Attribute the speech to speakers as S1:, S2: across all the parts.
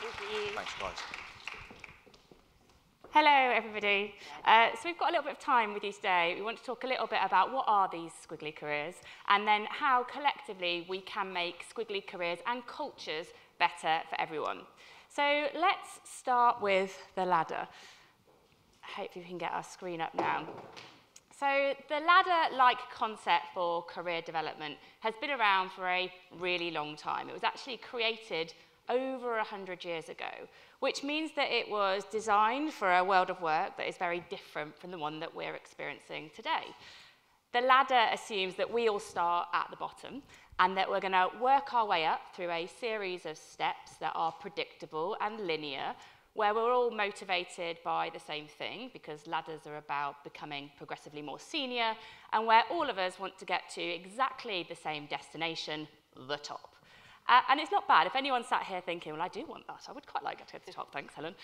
S1: Thank you.
S2: Thanks, guys.
S3: Hello, everybody. So we've got a little bit of time with you today. We want to talk a little bit about what are these squiggly careers, and then how collectively we can make squiggly careers and cultures better for everyone. So let's start with the ladder. Hopefully we can get our screen up now. So the ladder-like concept for career development has been around for a really long time. It was actually created over 100 years ago, which means that it was designed for a world of work that is very different from the one that we're experiencing today. The ladder assumes that we all start at the bottom and that we're going to work our way up through a series of steps that are predictable and linear, where we're all motivated by the same thing, because ladders are about becoming progressively more senior, and where all of us want to get to exactly the same destination, the top. And it's not bad. If anyone's sat here thinking, well, I do want that, I would quite like to get to the top, thanks, Helen.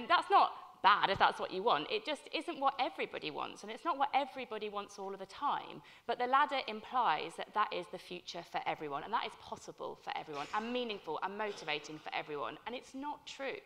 S3: That's not bad if that's what you want. It just isn't what everybody wants, and it's not what everybody wants all of the time. But the ladder implies that that is the future for everyone, and that is possible for everyone, and meaningful and motivating for everyone. And it's not true,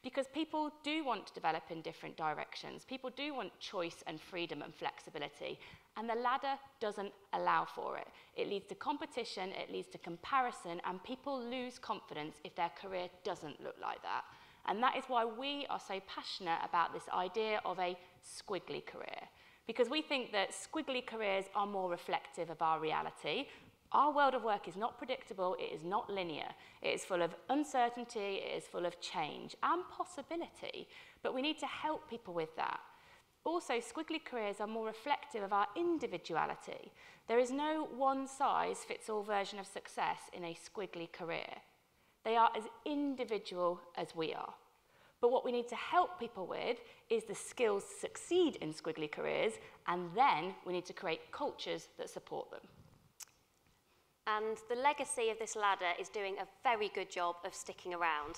S3: because people do want to develop in different directions. People do want choice and freedom and flexibility, and the ladder doesn't allow for it. It leads to competition, it leads to comparison, and people lose confidence if their career doesn't look like that. And that is why we are so passionate about this idea of a squiggly career, because we think that squiggly careers are more reflective of our reality. Our world of work is not predictable, it is not linear. It is full of uncertainty, it is full of change and possibility, but we need to help people with that. Also, squiggly careers are more reflective of our individuality. There is no one-size-fits-all version of success in a squiggly career. They are as individual as we are. But what we need to help people with is the skills to succeed in squiggly careers, and then we need to create cultures that support them.
S1: And the legacy of this ladder is doing a very good job of sticking around,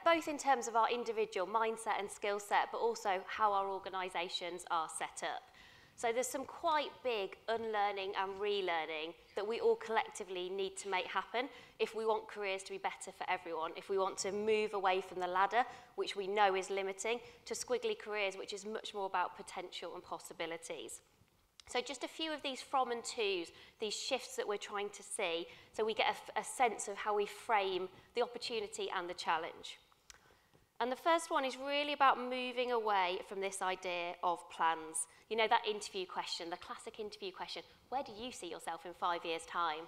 S1: both in terms of our individual mindset and skill set, but also how our organisations are set up. So there's some quite big unlearning and relearning that we all collectively need to make happen if we want careers to be better for everyone, if we want to move away from the ladder, which we know is limiting, to squiggly careers, which is much more about potential and possibilities. So just a few of these from and tos, these shifts that we're trying to see, so we get a sense of how we frame the opportunity and the challenge. And the first one is really about moving away from this idea of plans. You know, that interview question, the classic interview question, where do you see yourself in 5 years' time?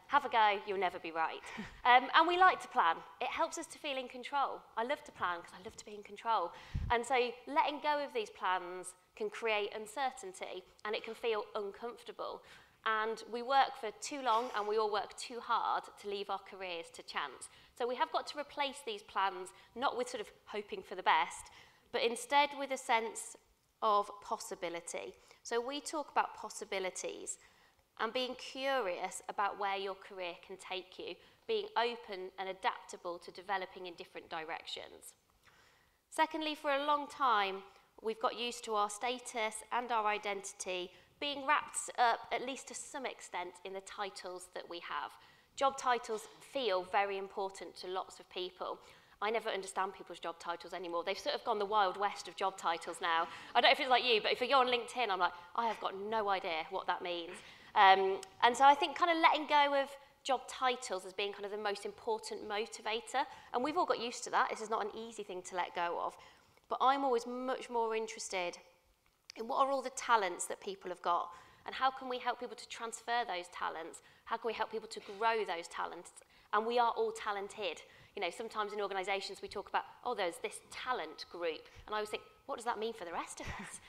S1: Have a go, you'll never be right. And we like to plan. It helps us to feel in control. I love to plan because I love to be in control. And so letting go of these plans can create uncertainty, and it can feel uncomfortable. And we work for too long and we all work too hard to leave our careers to chance. So we have got to replace these plans, not with sort of hoping for the best, but instead with a sense of possibility. So we talk about possibilities and being curious about where your career can take you, being open and adaptable to developing in different directions. Secondly, for a long time, we've got used to our status and our identity being wrapped up, at least to some extent, in the titles that we have. Job titles feel very important to lots of people. I never understand people's job titles anymore. They've sort of gone the wild west of job titles now. I don't know if it's like you, but if you go on LinkedIn, I'm like, I have got no idea what that means. And so I think kind of letting go of job titles as being kind of the most important motivator, and we've all got used to that. This is not an easy thing to let go of. But I'm always much more interested in what are all the talents that people have got, and how can we help people to transfer those talents? How can we help people to grow those talents? And we are all talented. You know, sometimes in organisations we talk about, oh, there's this talent group. And I always think, what does that mean for the rest of us?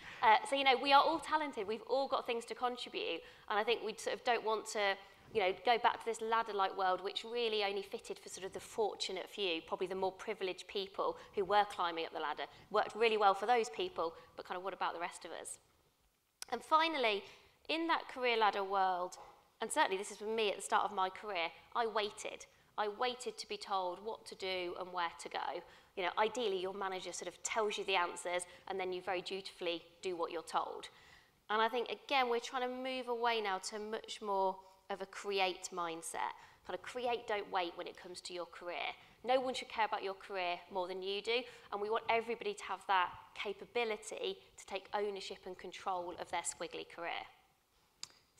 S1: So, you know, we are all talented. We've all got things to contribute. And I think we sort of don't want to, you know, go back to this ladder-like world, which really only fitted for sort of the fortunate few, probably the more privileged people who were climbing up the ladder. Worked really well for those people, but kind of what about the rest of us? And finally, in that career ladder world, and certainly this is for me at the start of my career, I waited. I waited to be told what to do and where to go. You know, ideally your manager sort of tells you the answers and then you very dutifully do what you're told. And I think, again, we're trying to move away now to much more of a create mindset, kind of create, don't wait when it comes to your career. No one should care about your career more than you do, and we want everybody to have that capability to take ownership and control of their squiggly career.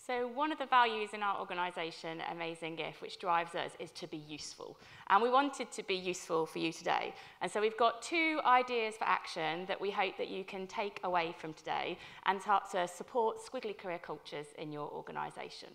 S3: So one of the values in our organisation, Amazing If, which drives us, is to be useful. And we wanted to be useful for you today. And so we've got 2 ideas for action that we hope that you can take away from today and start to support squiggly career cultures in your organisation.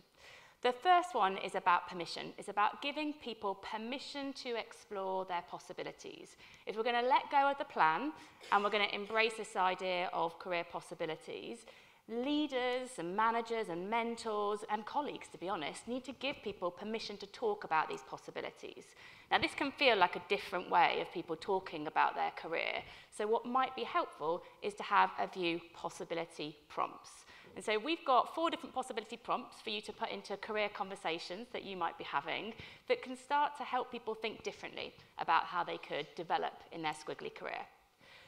S3: The first one is about permission. It's about giving people permission to explore their possibilities. If we're going to let go of the plan and we're going to embrace this idea of career possibilities, leaders and managers and mentors and colleagues, to be honest, need to give people permission to talk about these possibilities. Now, this can feel like a different way of people talking about their career. So what might be helpful is to have a few possibility prompts. And so we've got 4 different possibility prompts for you to put into career conversations that you might be having that can start to help people think differently about how they could develop in their squiggly career.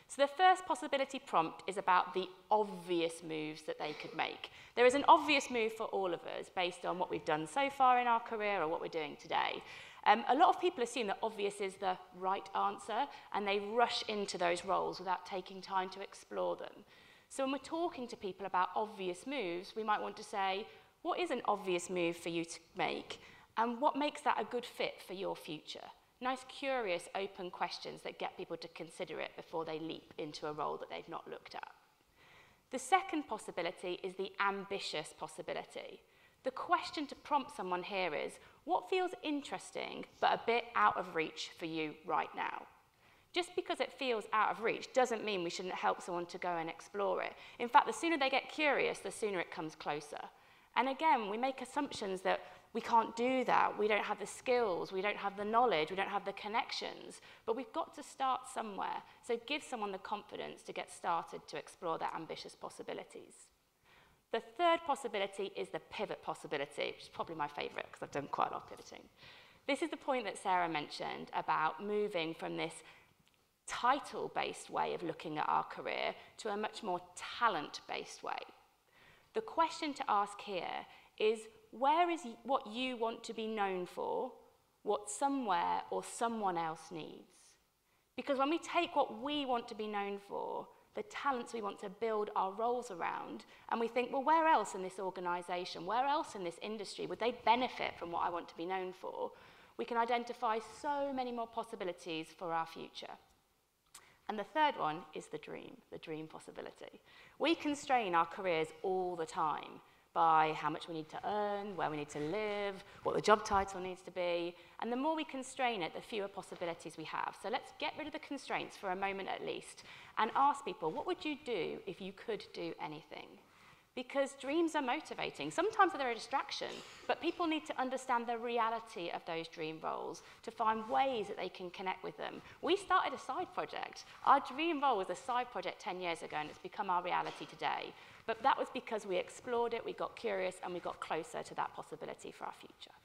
S3: So the first possibility prompt is about the obvious moves that they could make. There is an obvious move for all of us based on what we've done so far in our career or what we're doing today. A lot of people assume that obvious is the right answer and they rush into those roles without taking time to explore them. So when we're talking to people about obvious moves, we might want to say, what is an obvious move for you to make? And what makes that a good fit for your future? Nice, curious, open questions that get people to consider it before they leap into a role that they've not looked at. The second possibility is the ambitious possibility. The question to prompt someone here is, what feels interesting but a bit out of reach for you right now? Just because it feels out of reach doesn't mean we shouldn't help someone to go and explore it. In fact, the sooner they get curious, the sooner it comes closer. And again, we make assumptions that we can't do that, we don't have the skills, we don't have the knowledge, we don't have the connections, but we've got to start somewhere. So give someone the confidence to get started to explore their ambitious possibilities. The third possibility is the pivot possibility, which is probably my favourite because I've done quite a lot of pivoting. This is the point that Sarah mentioned about moving from this title-based way of looking at our career to a much more talent-based way. The question to ask here is, where is what you want to be known for, what somewhere or someone else needs? Because when we take what we want to be known for, the talents we want to build our roles around, and we think, well, where else in this organisation, where else in this industry would they benefit from what I want to be known for? We can identify so many more possibilities for our future. And the third one is the dream possibility. We constrain our careers all the time by how much we need to earn, where we need to live, what the job title needs to be. And the more we constrain it, the fewer possibilities we have. So let's get rid of the constraints for a moment at least and ask people, what would you do if you could do anything? Because dreams are motivating. Sometimes they're a distraction, but people need to understand the reality of those dream roles to find ways that they can connect with them. We started a side project. Our dream role was a side project 10 years ago, and it's become our reality today. But that was because we explored it, we got curious, and we got closer to that possibility for our future.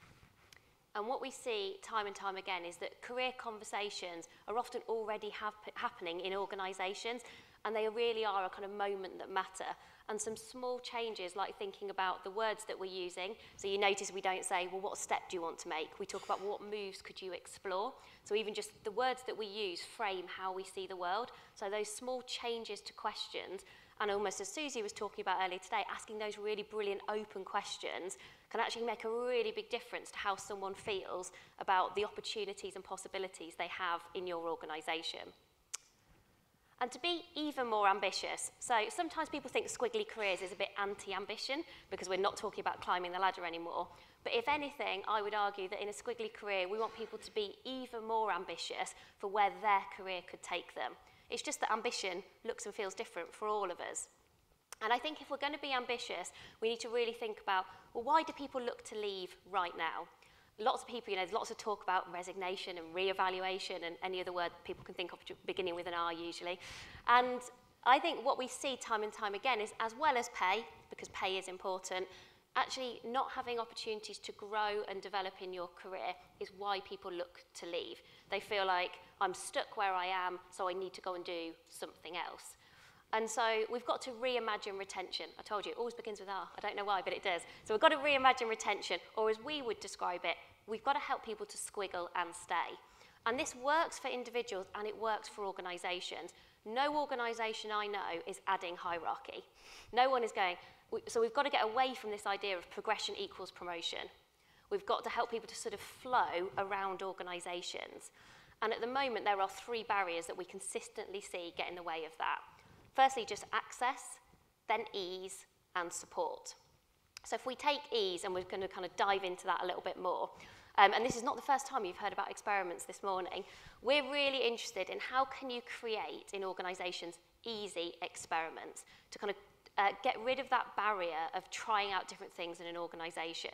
S1: And what we see time and time again is that career conversations are often already happening in organisations, and they really are a kind of moment that matter. And some small changes, like thinking about the words that we're using. So you notice we don't say, well, what step do you want to make? We talk about what moves could you explore. So even just the words that we use frame how we see the world. So those small changes to questions, and almost as Susie was talking about earlier today, asking those really brilliant open questions can actually make a really big difference to how someone feels about the opportunities and possibilities they have in your organisation. And to be even more ambitious, so sometimes people think squiggly careers is a bit anti-ambition because we're not talking about climbing the ladder anymore. But if anything, I would argue that in a squiggly career, we want people to be even more ambitious for where their career could take them. It's just that ambition looks and feels different for all of us. And I think if we're going to be ambitious, we need to really think about, well, why do people look to leave right now? Lots of people, there's lots of talk about resignation and re-evaluation and any other word people can think of beginning with an R usually. And I think what we see time and time again is, as well as pay, because pay is important, actually not having opportunities to grow and develop in your career is why people look to leave. They feel like, I'm stuck where I am, so I need to go and do something else. And so we've got to reimagine retention. I told you, it always begins with R. I don't know why, but it does. So we've got to reimagine retention, or as we would describe it, we've got to help people to squiggle and stay. And this works for individuals and it works for organisations. No organisation I know is adding hierarchy. No one is going, so we've got to get away from this idea of progression equals promotion. We've got to help people to sort of flow around organisations. And at the moment, there are 3 barriers that we consistently see get in the way of that. Firstly, just access, then ease, and support. So if we take ease, and we're going to kind of dive into that a little bit more, and this is not the first time you've heard about experiments this morning, we're really interested in how can you create in organisations easy experiments to kind of get rid of that barrier of trying out different things in an organisation.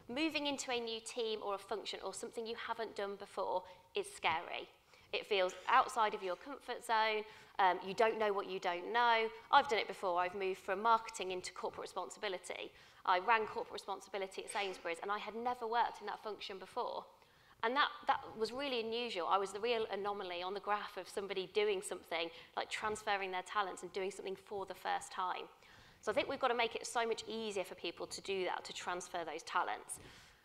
S1: Moving into a new team or a function or something you haven't done before is scary. It feels outside of your comfort zone. You don't know what you don't know. I've done it before. I've moved from marketing into corporate responsibility. I ran corporate responsibility at Sainsbury's, and I had never worked in that function before. And that was really unusual. I was the real anomaly on the graph of somebody doing something, like transferring their talents and doing something for the first time. So I think we've got to make it so much easier for people to do that, to transfer those talents.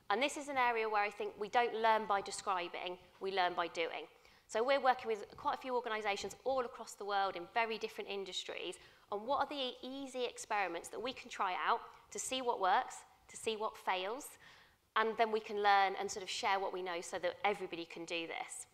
S1: And this is an area where I think we don't learn by describing, we learn by doing. So we're working with quite a few organisations all across the world in very different industries on what are the easy experiments that we can try out to see what works, to see what fails, and then we can learn and sort of share what we know so that everybody can do this.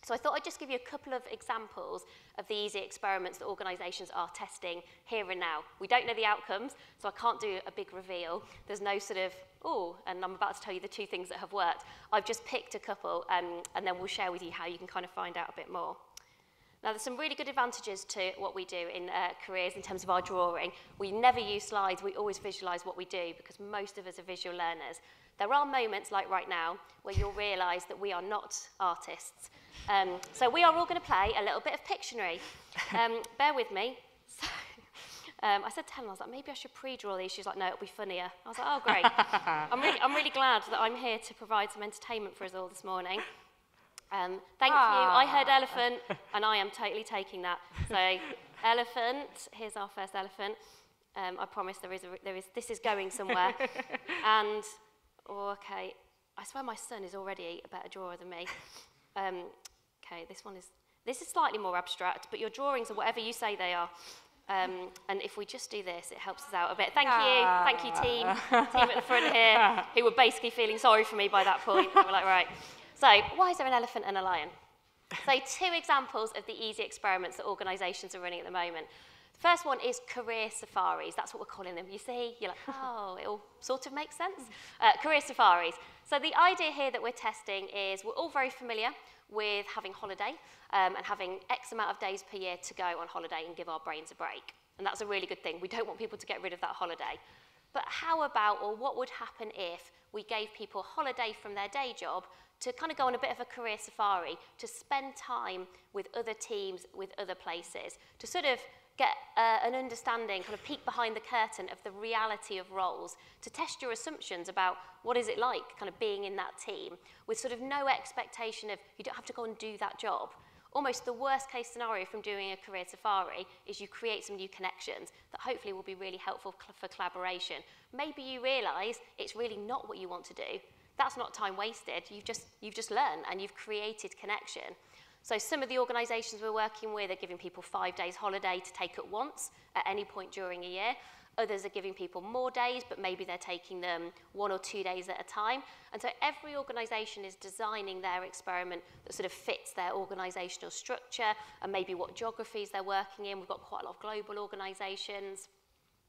S1: So I thought I'd just give you a couple of examples of the easy experiments that organisations are testing here and now. We don't know the outcomes, so I can't do a big reveal. There's no sort of, oh, and I'm about to tell you the 2 things that have worked. I've just picked a couple, and then we'll share with you how you can kind of find out a bit more. Now, there's some really good advantages to what we do in careers in terms of our drawing. We never use slides. We always visualise what we do because most of us are visual learners. There are moments, like right now, where you'll realise that we are not artists. So we are all going to play a little bit of Pictionary. Bear with me. So, I said to Helen, I was like, maybe I should pre-draw these. She's like, no, it'll be funnier. I was like, oh, great. I'm really glad that I'm here to provide some entertainment for us all this morning. Thank you. I heard elephant, and I am totally taking that. So, elephant. Here's our first elephant. I promise this is going somewhere. And, oh, okay, I swear my son is already a better drawer than me. Okay, this is slightly more abstract, but your drawings are whatever you say they are. And if we just do this, it helps us out a bit. Thank you, team at the front here, who were basically feeling sorry for me by that point. They were like, right. So, why is there an elephant and a lion? So, 2 examples of the easy experiments that organisations are running at the moment. The first one is career safaris. That's what we're calling them. You see, you're like, oh, it all sort of makes sense. Career safaris. So, the idea here that we're testing is we're all very familiar with having holiday and having X amount of days per year to go on holiday and give our brains a break. And that's a really good thing. We don't want people to get rid of that holiday. But how about, or what would happen if we gave people a holiday from their day job to kind of go on a bit of a career safari, to spend time with other teams, with other places, to sort of get an understanding, kind of peek behind the curtain of the reality of roles, to test your assumptions about what is it like kind of being in that team, with sort of no expectation of you don't have to go and do that job. Almost the worst case scenario from doing a career safari is you create some new connections that hopefully will be really helpful for collaboration. Maybe you realise it's really not what you want to do. That's not time wasted. You've just learned and you've created connection. So some of the organisations we're working with are giving people 5 days holiday to take at once at any point during a year. Others are giving people more days, but maybe they're taking them 1 or 2 days at a time. And so every organisation is designing their experiment that sort of fits their organisational structure and maybe what geographies they're working in. We've got quite a lot of global organisations.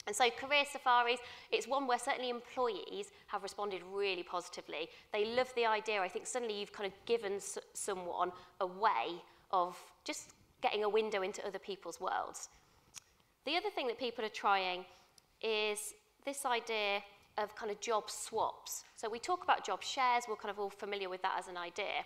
S1: And so career safaris, it's one where certainly employees have responded really positively. They love the idea. I think suddenly you've kind of given someone a way of just getting a window into other people's worlds. The other thing that people are trying is this idea of kind of job swaps. So we talk about job shares, we're kind of all familiar with that as an idea.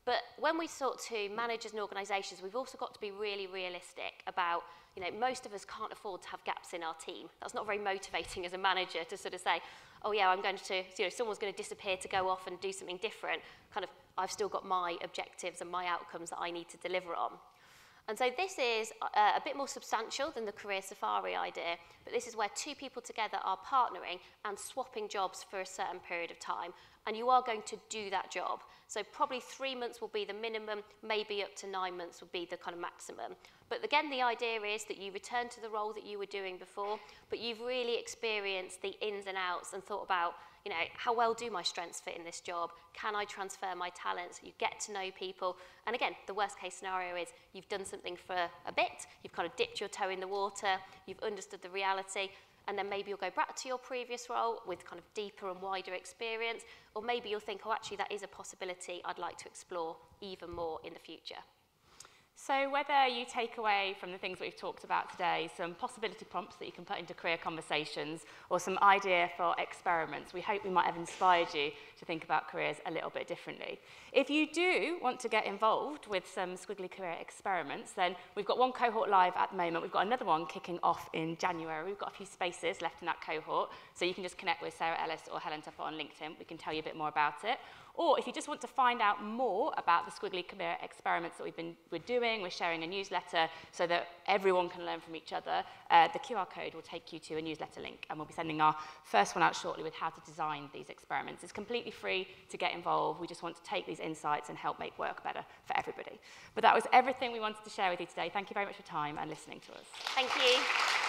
S1: But when we talk to managers and organisations, we've also got to be really realistic about, you know, most of us can't afford to have gaps in our team. That's not very motivating as a manager to sort of say, oh yeah, I'm going to, you know, someone's going to disappear to go off and do something different. Kind of, I've still got my objectives and my outcomes that I need to deliver on. And so this is a bit more substantial than the career safari idea, but this is where two people together are partnering and swapping jobs for a certain period of time. And you are going to do that job. So probably 3 months will be the minimum, maybe up to 9 months would be the kind of maximum. But again, the idea is that you return to the role that you were doing before, but you've really experienced the ins and outs and thought about, you know, how well do my strengths fit in this job? Can I transfer my talents? You get to know people. And again, the worst case scenario is you've done something for a bit, you've kind of dipped your toe in the water, you've understood the reality, and then maybe you'll go back to your previous role with kind of deeper and wider experience, or maybe you'll think, oh, actually, that is a possibility I'd like to explore even more in the future.
S3: So whether you take away from the things that we've talked about today some possibility prompts that you can put into career conversations or some idea for experiments, we hope we might have inspired you to think about careers a little bit differently. If you do want to get involved with some squiggly career experiments, then we've got one cohort live at the moment. We've got another one kicking off in January. We've got a few spaces left in that cohort, so you can just connect with Sarah Ellis or Helen Tupper on LinkedIn. We can tell you a bit more about it. Or if you just want to find out more about the squiggly career experiments that we're doing, we're sharing a newsletter so that everyone can learn from each other, the QR code will take you to a newsletter link, and we'll be sending our first one out shortly with how to design these experiments. It's completely free to get involved. We just want to take these insights and help make work better for everybody. But that was everything we wanted to share with you today. Thank you very much for your time and listening to us.
S1: Thank you.